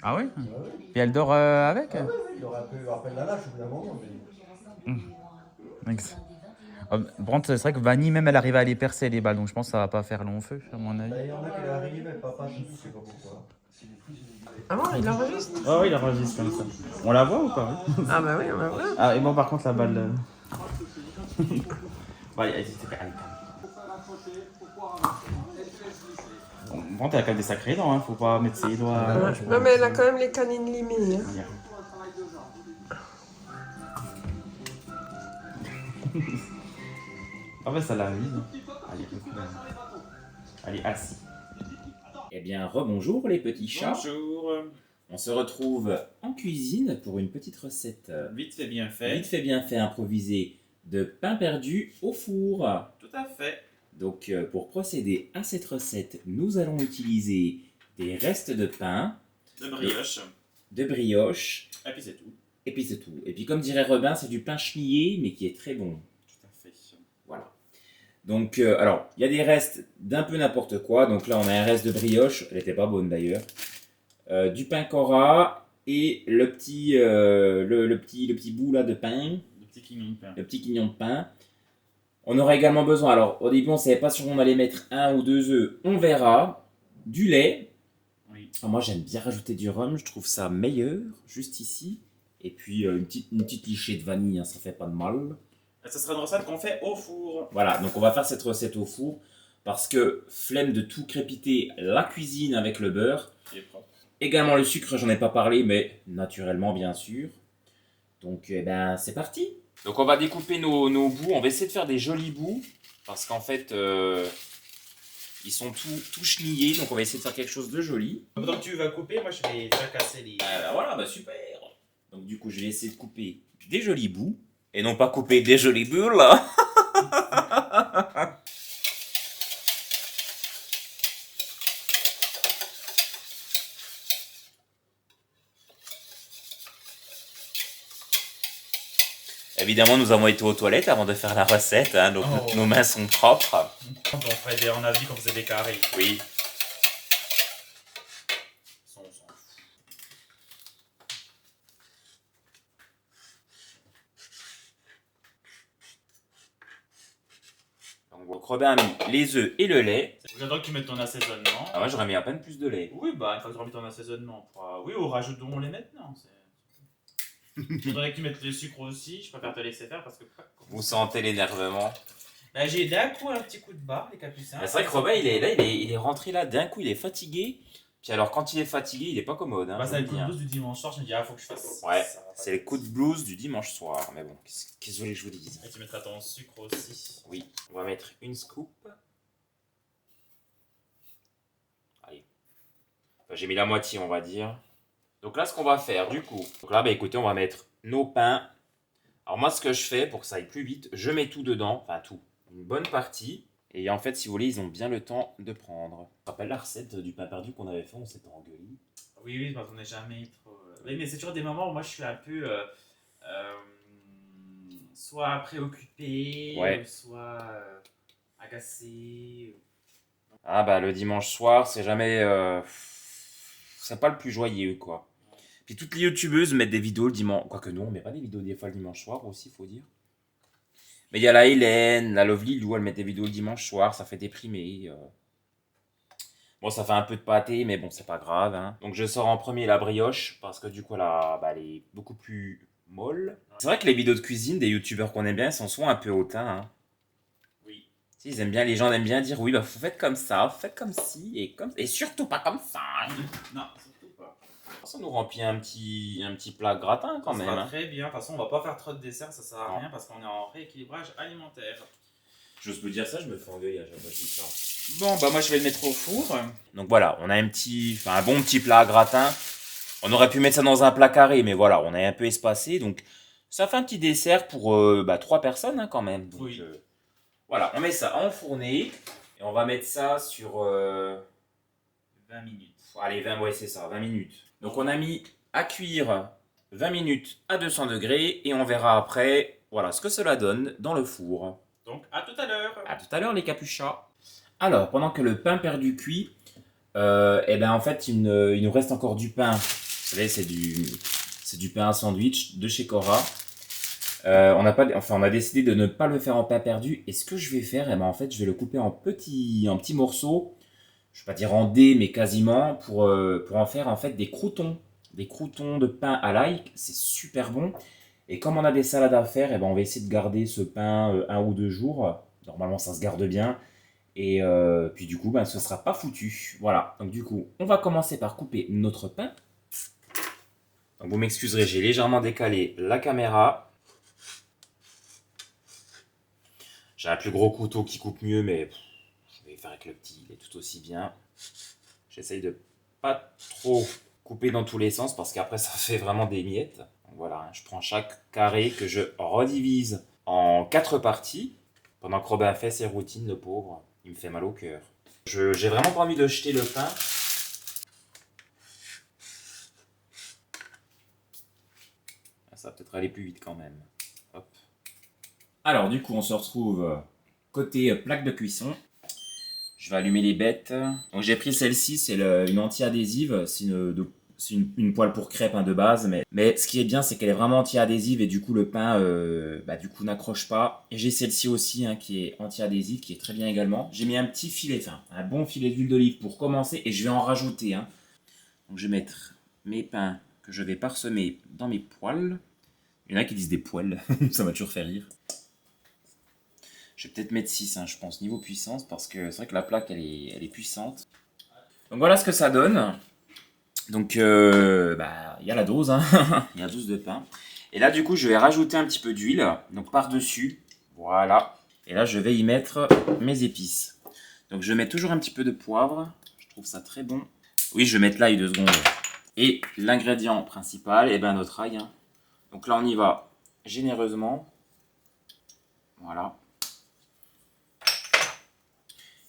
Ah oui? Ah ouais. Puis elle dort avec? Ah ouais, il aurait pu appeler la lâche au bout d'un moment. Ex- Brant, c'est vrai que Vanny, même, elle arrive à les percer les balles, donc je pense que ça va pas faire long feu, à mon avis. Il y en a qui arrivent, mais papa, je sais pas pourquoi. Ah bon, il enregistre? Ah oui, il enregistre comme ça. On la voit ou pas? Ah bah oui, on va voir. Ah, et bon, par contre, la balle. Ouais, Brant, elle a quand même des sacrés dents, hein. Faut pas mettre ses doigts. Non mais elle a quand même les canines limées. Hein. Ah ouais, ça l'arrive. Allez, allez, assis. Eh bien, rebonjour les petits chats. Bonjour. On se retrouve en cuisine pour une petite recette Vite fait, bien fait. vite fait bien fait improvisée de pain perdu au four. Tout à fait. Donc, pour procéder à cette recette, nous allons utiliser des restes de pain, De brioche. de brioche, Et puis c'est tout. et puis c'est tout. Et puis, comme dirait Robin, c'est du pain chenillé, mais qui est très bon. Tout à fait. Voilà. Donc, alors, il y a des restes d'un peu n'importe quoi. Donc là, on a un reste de brioche, elle n'était pas bonne d'ailleurs. Du pain Cora et le petit, le petit bout là de pain, Le petit quignon de pain. le petit quignon de pain. On aura également besoin, alors au début on ne savait pas si on allait mettre 1 ou 2 œufs, on verra. Du lait. Oui. Alors, moi j'aime bien rajouter du rhum, je trouve ça meilleur, juste ici. Et puis une petite lichée de vanille, hein, ça fait pas de mal. Et ça sera une recette qu'on fait au four. Voilà, donc on va faire cette recette au four. Parce que flemme de tout crépiter la cuisine avec le beurre. Qui est propre. Également le sucre, j'en ai pas parlé, mais naturellement bien sûr. Donc eh ben c'est parti. Donc on va découper nos bouts, on va essayer de faire des jolis bouts. Parce qu'en fait, ils sont tout chenillés, donc on va essayer de faire quelque chose de joli. Pendant que tu vas couper, moi je vais déjà casser les. Voilà, bah super. Donc du coup je vais essayer de couper des jolis bouts. Et non pas couper des jolies bulles là. Évidemment, nous avons été aux toilettes avant de faire la recette, hein, donc Oh. nos mains sont propres. On a dit qu'on faisait des carrés. Oui. On s'en fout. Donc Robin a mis les œufs et le lait. J'attends que tu mettes ton assaisonnement. Ah, moi j'aurais mis à peine plus de lait. Oui, bah une fois que tu auras mis ton assaisonnement, on pourra. Oui, on rajoutons-les maintenant. Je voudrais que tu mettes le sucre aussi. Je préfère te laisser faire parce que. Vous sentez l'énervement. Là, j'ai d'un coup un petit coup de barre, les capucins. C'est vrai que Robin, il est rentré là, d'un coup, il est fatigué. Puis alors, quand il est fatigué, il est pas commode. Hein, Bah, je c'est vous le coup le de dis, blues du dimanche soir. Je me dis, ah, faut que je fasse. Ouais, ça. c'est le coup de blues du dimanche soir. Mais bon, qu'est-ce que vous voulez que je vous dise? Et tu mettras ton sucre aussi. Oui, on va mettre une scoop. Allez. Enfin, j'ai mis la moitié, on va dire. Donc là, ce qu'on va faire, du coup. Donc là, bah écoutez, on va mettre nos pains. Alors moi, ce que je fais, pour que ça aille plus vite, je mets tout dedans. Enfin, tout. Une bonne partie. Et en fait, si vous voulez, ils ont bien le temps de prendre. Je te rappelle la recette du pain perdu qu'on avait fait, on s'était engueulé. Oui, oui, parce qu'on n'est jamais trop. Oui, mais c'est toujours des moments où moi je suis un peu. Soit préoccupé, Ouais. ou soit agacé. Ah bah le dimanche soir, c'est jamais... c'est pas le plus joyeux, quoi. Puis toutes les youtubeuses mettent des vidéos le dimanche. Quoique nous, on met pas des vidéos des fois le dimanche soir aussi, faut dire. Mais il y a la Hélène, la Lovely Lou, elle met des vidéos le dimanche soir, ça fait déprimer. Bon, ça fait un peu de pâté, mais bon, c'est pas grave. Hein. Donc, je sors en premier la brioche parce que du coup, là, bah, elle est beaucoup plus molle. C'est vrai que les vidéos de cuisine des youtubeurs qu'on aime bien, elles sont souvent un peu hautains. Hein. Oui. Si, ils aiment bien, les gens aiment bien dire oui, bah, vous faites comme ça, faites comme ci, et surtout pas comme ça. Non, surtout pas. Ça nous remplit un petit plat gratin quand Ça même. sera Hein. très bien. De toute façon, on va pas faire trop de dessert, ça sert à rien parce qu'on est en rééquilibrage alimentaire. J'ose me dire ça, je me fais engueuler à chaque fois que je dis ça. Bon, bah moi je vais le mettre au four. Donc voilà, on a un bon petit plat gratin. On aurait pu mettre ça dans un plat carré, mais voilà, on est un peu espacé. Donc ça fait un petit dessert pour 3 personnes hein, quand même. Donc, Oui. Voilà, on met ça enfourné et on va mettre ça sur 20 minutes. allez, 20, ouais, c'est ça, 20 minutes. Donc on a mis à cuire 20 minutes à 200 degrés et on verra après voilà, ce que cela donne dans le four. Donc, à tout à l'heure. À tout à l'heure les capuchas. Alors, pendant que le pain perdu cuit, en fait, il nous reste encore du pain. Vous savez, c'est du pain à sandwich de chez Cora. On a décidé de ne pas le faire en pain perdu. Et ce que je vais faire, en fait, je vais le couper en petits morceaux. Je ne vais pas dire en dés, mais quasiment, pour en faire en fait des croûtons. Des croûtons de pain à l'ail. C'est super bon. Et comme on a des salades à faire, on va essayer de garder ce pain 1 ou 2 jours. Normalement, ça se garde bien. Et puis du coup, ce ne sera pas foutu. Voilà, donc du coup, on va commencer par couper notre pain. Donc vous m'excuserez, j'ai légèrement décalé la caméra. J'ai un plus gros couteau qui coupe mieux, mais je vais faire avec le petit, il est tout aussi bien. J'essaye de pas trop couper dans tous les sens parce qu'après ça fait vraiment des miettes. Donc voilà, je prends chaque carré que je redivise en 4 parties. Pendant que Robin fait ses routines, le pauvre. Il me fait mal au cœur. J'ai vraiment pas envie de jeter le pain. Ça va peut-être aller plus vite quand même. Hop. Alors du coup on se retrouve côté plaque de cuisson. Je vais allumer les bêtes. Donc j'ai pris celle-ci, c'est une anti-adhésive. C'est une poêle pour crêpes de base, mais ce qui est bien, c'est qu'elle est vraiment anti-adhésive et du coup le pain n'accroche pas. Et j'ai celle-ci aussi qui est anti-adhésive, qui est très bien également. J'ai mis un petit filet, un bon filet d'huile d'olive pour commencer et je vais en rajouter. Donc je vais mettre mes pains que je vais parsemer dans mes poêles. Il y en a qui disent des poêles, ça m'a toujours fait rire. Je vais peut-être mettre 6, je pense, niveau puissance, parce que c'est vrai que la plaque elle est puissante. Donc voilà ce que ça donne. Donc, il y a la dose, il y a la dose de pain. Et là, du coup, je vais rajouter un petit peu d'huile, donc par-dessus, voilà. Et là, je vais y mettre mes épices. Donc, je mets toujours un petit peu de poivre, je trouve ça très bon. Oui, je vais mettre l'ail 2 secondes. Et l'ingrédient principal, notre ail. Donc là, on y va généreusement. Voilà.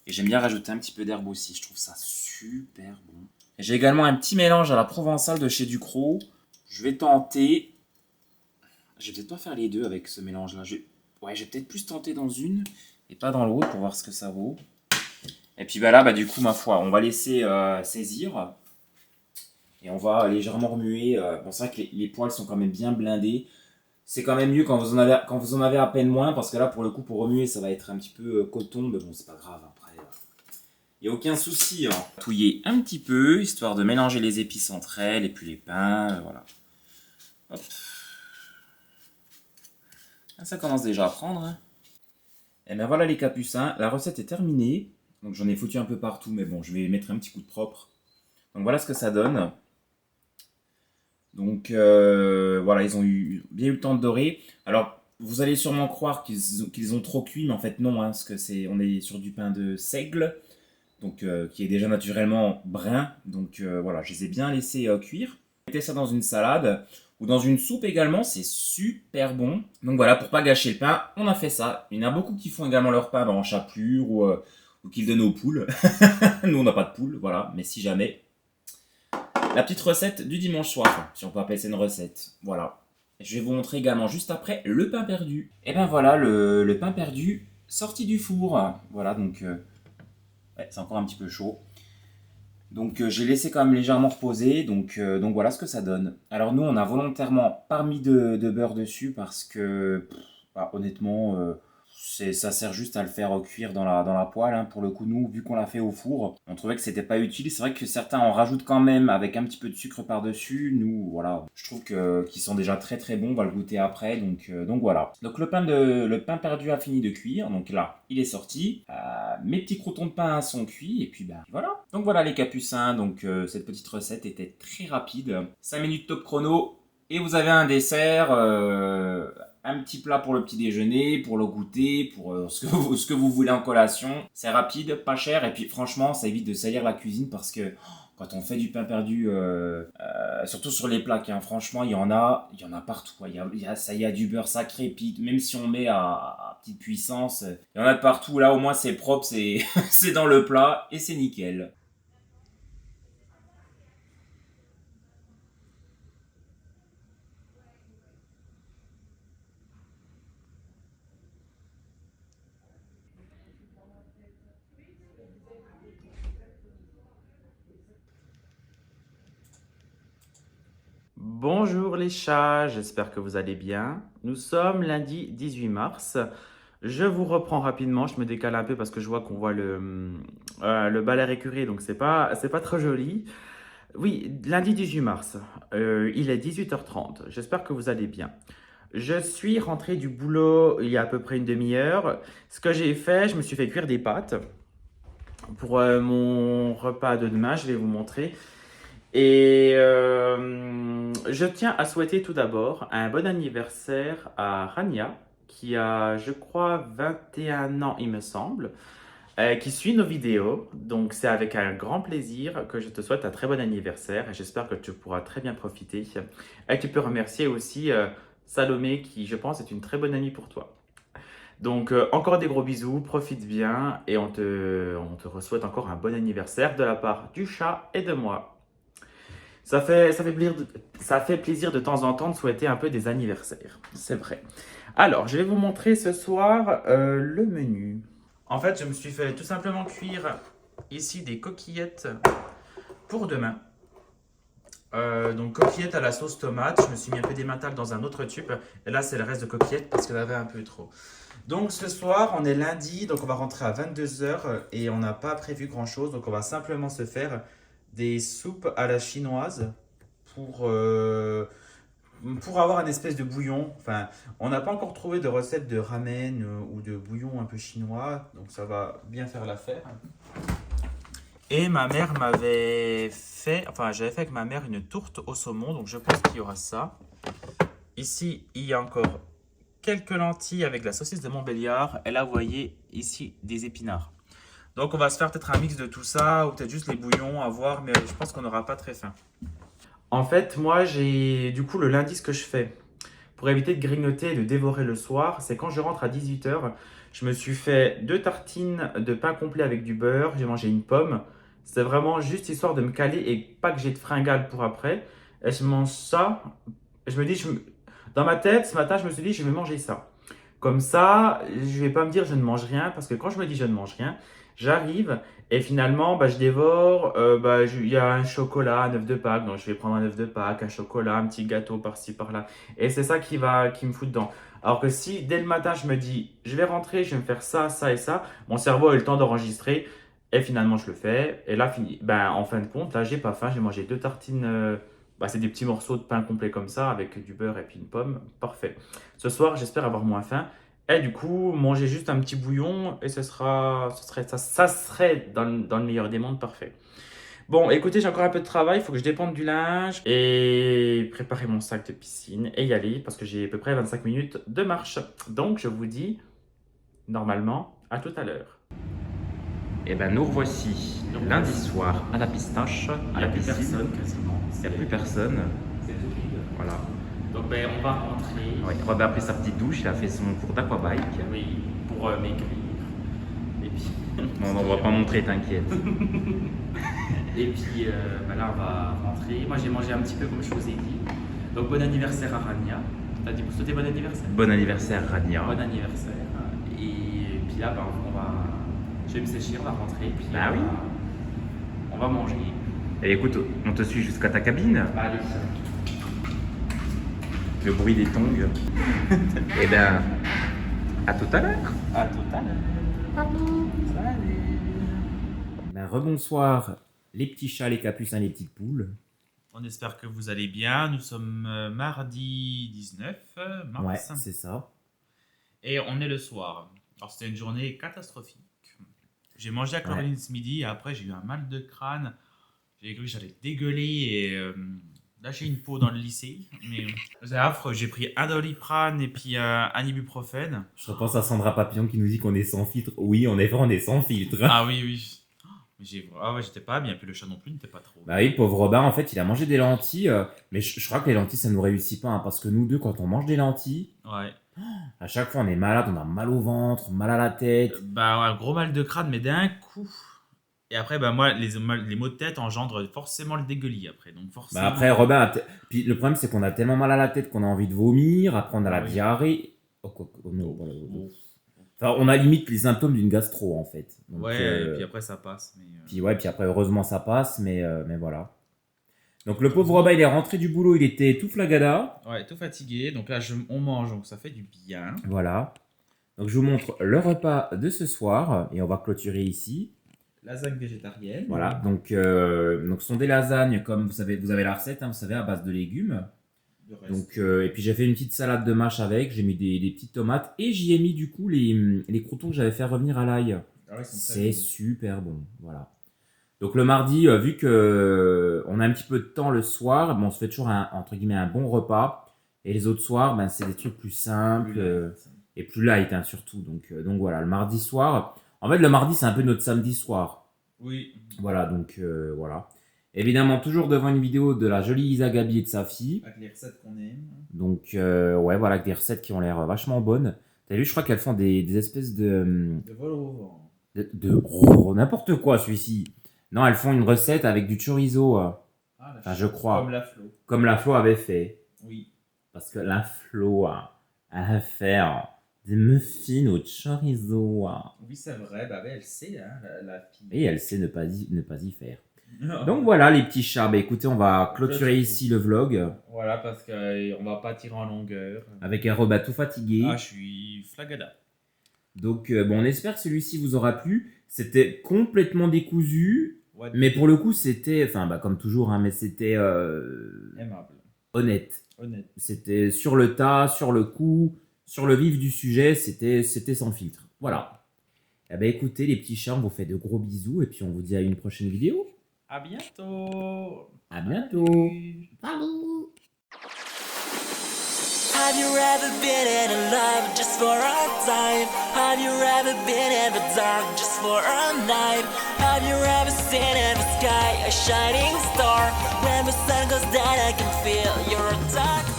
Et j'aime bien rajouter un petit peu d'herbe aussi, je trouve ça super bon. J'ai également un petit mélange à la provençale de chez Ducros. Je vais tenter. Je vais peut-être pas faire les deux avec ce mélange-là. Je vais peut-être plus tenter dans une et pas dans l'autre pour voir ce que ça vaut. Et puis là, du coup, ma foi, on va laisser saisir. Et on va légèrement remuer. Bon, c'est vrai que les poêles sont quand même bien blindées. C'est quand même mieux quand vous en avez à peine moins. Parce que là, pour le coup, pour remuer, ça va être un petit peu coton. Mais bon, c'est pas grave après. Il n'y a aucun souci. Touiller un petit peu, histoire de mélanger les épices entre elles et puis les pains, voilà. Hop. Ça commence déjà à prendre. Et bien voilà les capucins, la recette est terminée. Donc j'en ai foutu un peu partout, mais bon, je vais mettre un petit coup de propre. Donc voilà ce que ça donne. Donc voilà, ils ont bien eu le temps de dorer. Alors, vous allez sûrement croire qu'ils ont trop cuit, mais en fait non, parce que on est sur du pain de seigle. Donc, qui est déjà naturellement brun. Donc voilà, je les ai bien laissés cuire. Mettez ça dans une salade ou dans une soupe également, c'est super bon. Donc voilà, pour pas gâcher le pain, on a fait ça. Il y en a beaucoup qui font également leur pain en chapelure ou qu'ils donnent aux poules. Nous, on n'a pas de poules, voilà, mais si jamais. La petite recette du dimanche soir, si on peut appeler ça une recette. Voilà. Je vais vous montrer également juste après le pain perdu. Et ben voilà, le pain perdu sorti du four. Voilà, donc... ouais, c'est encore un petit peu chaud. Donc j'ai laissé quand même légèrement reposer. Donc voilà ce que ça donne. Alors nous on a volontairement pas mis de beurre dessus parce que honnêtement ça sert juste à le faire cuire dans la poêle. Hein. Pour le coup, nous, vu qu'on l'a fait au four, on trouvait que c'était pas utile. C'est vrai que certains en rajoutent quand même avec un petit peu de sucre par-dessus. Nous, voilà, je trouve qu'ils sont déjà très très bons. On va le goûter après. Donc voilà. Donc le pain perdu a fini de cuire. Donc là, il est sorti. Mes petits croûtons de pain sont cuits. Et puis voilà. Donc voilà les capucins. Donc cette petite recette était très rapide. 5 minutes top chrono. Et vous avez un dessert, un petit plat pour le petit déjeuner, pour le goûter, pour ce que vous voulez en collation. C'est rapide, pas cher, et puis franchement, ça évite de salir la cuisine parce que quand on fait du pain perdu, surtout sur les plaques, hein, franchement, il y en a partout. Il y a du beurre, ça crépite, même si on met à petite puissance, il y en a de partout. Là, au moins, c'est propre, c'est dans le plat et c'est nickel. Bonjour les chats, j'espère que vous allez bien. Nous sommes lundi 18 mars. Je vous reprends rapidement, je me décale un peu parce que je vois qu'on voit le balai récuré, donc c'est pas très joli. Oui, lundi 18 mars, il est 18h30, j'espère que vous allez bien. Je suis rentré du boulot il y a à peu près une demi-heure. Ce que j'ai fait, je me suis fait cuire des pâtes pour mon repas de demain, je vais vous montrer. Et je tiens à souhaiter tout d'abord un bon anniversaire à Rania, qui a, je crois, 21 ans, il me semble, qui suit nos vidéos. Donc, c'est avec un grand plaisir que je te souhaite un très bon anniversaire et j'espère que tu pourras très bien profiter. Et tu peux remercier aussi Salomé, qui, je pense, est une très bonne amie pour toi. Donc, encore des gros bisous, profite bien et on te souhaite encore un bon anniversaire de la part du chat et de moi. Ça fait plaisir de temps en temps de souhaiter un peu des anniversaires, c'est vrai. Alors, je vais vous montrer ce soir le menu. En fait, je me suis fait tout simplement cuire ici des coquillettes pour demain. Donc, coquillettes à la sauce tomate. Je me suis mis un peu d'emmental dans un autre tube. Et là, c'est le reste de coquillettes parce qu'il y en avait un peu trop. Donc, ce soir, on est lundi, donc on va rentrer à 22h et on n'a pas prévu grand-chose. Donc, on va simplement se faire des soupes à la chinoise pour avoir une espèce de bouillon. Enfin, on n'a pas encore trouvé de recette de ramen ou de bouillon un peu chinois, donc ça va bien faire l'affaire. Et ma mère m'avait fait, j'avais fait avec ma mère une tourte au saumon, donc je pense qu'il y aura ça. Ici, il y a encore quelques lentilles avec la saucisse de Montbéliard. Et là, vous voyez ici des épinards. Donc on va se faire peut-être un mix de tout ça ou peut-être juste les bouillons à voir, mais je pense qu'on n'aura pas très faim. En fait, moi j'ai du coup le lundi ce que je fais pour éviter de grignoter et de dévorer le soir, c'est quand je rentre à 18h, je me suis fait 2 tartines de pain complet avec du beurre, j'ai mangé une pomme. C'est vraiment juste histoire de me caler et pas que j'ai de fringales pour après. Et je mange ça, je me dis, dans ma tête ce matin je me suis dit je vais manger ça. Comme ça, je vais pas me dire je ne mange rien parce que quand je me dis je ne mange rien, j'arrive et finalement, je dévore, il y a un chocolat, un œuf de Pâques, donc je vais prendre un œuf de Pâques, un chocolat, un petit gâteau par-ci, par-là. Et c'est ça qui me fout dedans. Alors que si, dès le matin, je me dis, je vais rentrer, je vais me faire ça, ça et ça, mon cerveau a eu le temps d'enregistrer et finalement, je le fais. Et là, en fin de compte, là, j'ai pas faim, j'ai mangé 2 tartines, c'est des petits morceaux de pain complet comme ça, avec du beurre et puis une pomme, parfait. Ce soir, j'espère avoir moins faim. Et du coup, manger juste un petit bouillon et ça serait dans le meilleur des mondes parfait. Bon, écoutez, j'ai encore un peu de travail, il faut que je dépende du linge et préparer mon sac de piscine et y aller parce que j'ai à peu près 25 minutes de marche. Donc, je vous dis, normalement, à tout à l'heure. Et nous revoici lundi soir à la pistache, à la piscine. Personne quasiment. Il n'y a plus personne. C'est vide. Voilà. Donc on va rentrer. Ouais, Robert a pris sa petite douche, il a fait son cours d'aquabike. Oui, pour maigrir. Et puis. On ne va pas montrer, t'inquiète. Et puis là on va rentrer. Moi j'ai mangé un petit peu comme je vous ai dit. Donc bon anniversaire à Rania. T'as dit pour souhaiter bon anniversaire. Bon anniversaire, Rania. Bon anniversaire. Et puis là je vais me sécher, on va rentrer. Puis oui. On va manger. Et écoute, on te suit jusqu'à ta cabine. Allez. Le bruit des tongs. Et à tout à l'heure. À tout à l'heure. Salut. Ben, rebonsoir, les petits chats, les capucins, les petites poules. On espère que vous allez bien. Nous sommes mardi 19 mars. Ouais, c'est ça. Et on est le soir. Alors c'était une journée catastrophique. J'ai mangé à Coraline ce midi et après j'ai eu un mal de crâne. J'ai cru que j'allais dégueuler et lâcher une peau dans le lycée. Mais c'est affreux. J'ai pris un Doliprane et puis un ibuprofène. Je repense à Sandra Papillon qui nous dit qu'on est sans filtre. Oui, en effet, on est sans filtre. Ah oui, oui. Ah ouais, j'étais pas bien. Puis le chat non plus n'était pas trop. Bah oui, pauvre Robin, en fait, il a mangé des lentilles. Mais je crois que les lentilles, ça nous réussit pas. Hein, parce que nous deux, quand on mange des lentilles, Ouais. à chaque fois, on est malade, on a mal au ventre, mal à la tête. Bah ouais, un gros mal de crâne, mais d'un coup. Et après, bah moi, les maux de tête engendrent forcément le dégueulis après. Donc forcément. Bah après, Robin, puis le problème, c'est qu'on a tellement mal à la tête qu'on a envie de vomir. Après, on a la Oui. diarrhée. Non, voilà. Enfin, on a limite les symptômes d'une gastro, en fait. Donc, Ouais, et puis après ça passe. Mais, puis après, heureusement, ça passe, mais voilà. Donc, le pauvre Robin, il est rentré du boulot, il était tout flagada. Ouais, tout fatigué. Donc là, on mange, donc ça fait du bien. Voilà. Donc, je vous montre le repas de ce soir, et on va clôturer ici. Lasagne végétarienne. Voilà, donc ce sont des lasagnes, comme vous savez, vous avez la recette, hein, vous savez, à base de légumes. Le reste. Donc, et puis j'ai fait une petite salade de mâche avec, j'ai mis des petites tomates, et j'y ai mis du coup les croutons que j'avais fait revenir à l'ail. Ah ouais, ils sont très C'est bons. super bon, voilà. Donc le mardi, vu que on a un petit peu de temps le soir, bon, on se fait toujours entre guillemets un bon repas, et les autres soirs, ben, c'est des trucs plus simples, et plus light hein, surtout. Donc voilà, le mardi soir, en fait le mardi c'est un peu notre samedi soir. Oui. Voilà, donc voilà. Évidemment, toujours devant une vidéo de la jolie Isa Gabi et de sa fille. Avec les recettes qu'on aime. Donc, ouais, voilà, avec des recettes qui ont l'air vachement bonnes. T'as vu, je crois qu'elles font des espèces de De vol au vent. n'importe quoi, celui-ci. Non, elles font une recette avec du chorizo. Ah, Enfin, je crois. Comme la Flo. Comme la Flo avait fait. Oui. Parce que la Flo a fait des muffins au chorizo. Oui, c'est vrai. Bah, elle sait, hein, la fille. Et elle sait ne pas y faire. Donc voilà les petits chats, bah écoutez on va clôturer ici le vlog Voilà, parce qu'on va pas tirer en longueur. avec un Robin tout fatigué. Ah, je suis flagada. Donc bon on espère que celui-ci vous aura plu. C'était complètement décousu, Ouais, mais pour le coup c'était, enfin bah comme toujours hein, mais c'était aimable. honnête. Honnête. C'était sur le tas, sur le coup, sur le vif du sujet, c'était sans filtre. Voilà. Eh ben écoutez les petits chats, on vous fait de gros bisous et puis on vous dit à une prochaine vidéo. À bientôt. À bientôt. Have you ever been in love just for a time? Have you ever been in the dark just for a night? Have you ever seen in the sky a shining star? When the sun goes down I can feel your touch.